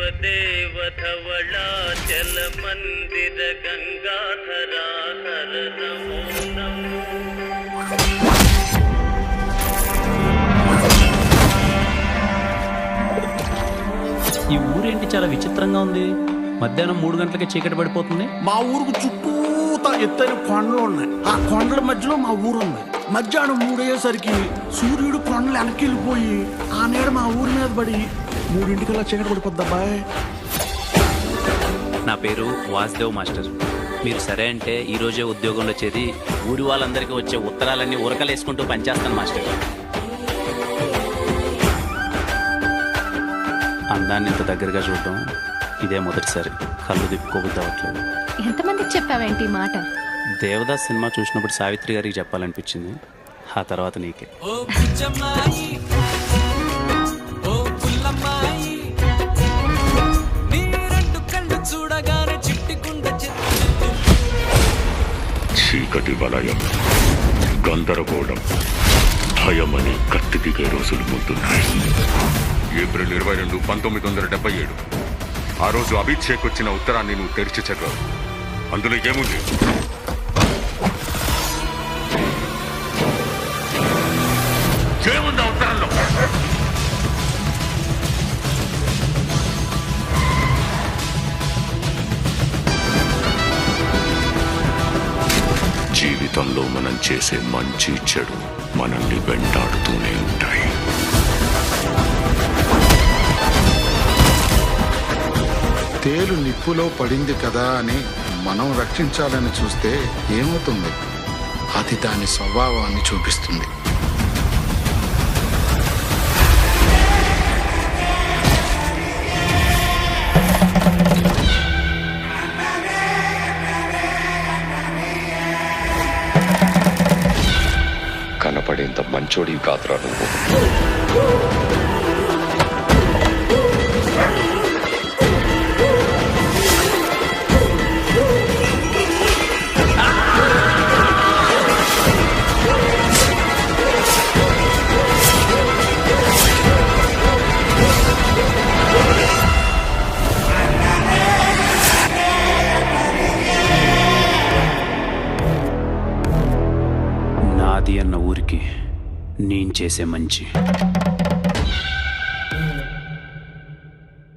దేవదేవ ధవళాచల మందిర గంగాధరా హర నమో నమో. ఈ ఊరేంటి చాలా విచిత్రంగా ఉంది. మధ్యాహ్నం 3 గంటలకే చీకటి పడిపోతుంది. మా ఊరుకు చుట్టూతా ఎత్తైన కొండలు ఉన్నాయి. ఆ కొండల మధ్యలో మా ఊరు ఉంది. మధ్యాహ్నం 3 అయ్యేసరికి సూర్యుడు కొండలు వెనకెళ్ళిపోయి ఆ నీడ మా ఊరి మీద పడి 3 చీకటి పడిపోద్ది అబ్బాయి. నా పేరు వాసుదేవ్ మాస్టర్. మీరు సరే అంటే ఈ రోజే ఉద్యోగంలో చేరి ఊరి వాళ్ళందరికీ వచ్చే ఉత్తరాలన్నీ ఉరకలేసుకుంటూ పనిచేస్తాను మాస్టర్. అందాన్ని ఇంత దగ్గరగా చూడటం ఇదే మొదటిసారి. కళ్ళు తిప్పుకోబుద్ది అవ్వట్లేదు. ఎంతమందికి చెప్పావేంటి ఈ మాట? దేవదాస్ సినిమా చూసినప్పుడు సావిత్రి గారికి చెప్పాలనిపించింది. ఆ తర్వాత నీకే. చీకటి వలయం, గందరగోళం, భయమని కత్తి దిగే రోజులు ముందున్నాయి. ఏప్రిల్ 22, 1977 ఆ రోజు అభిత్ షేక్ వచ్చిన ఉత్తరాన్ని నువ్వు తెరిచి చదివావు. అందులో ఏముంది? ఏముంది ఆ ఉత్తరంలో? జీవితంలో మనం చేసే మంచి చెడు మనల్ని వెంటాడుతూనే ఉంటాయి. తేలు నిప్పులో పడింది కదా అని మనం రక్షించాలని చూస్తే ఏమవుతుంది? అది దాని స్వభావాన్ని చూపిస్తుంది. కనపడేంత మంచోడివి కాదురా నువ్వు. నాది అన్న ఊరికి నేను చేసే మంచి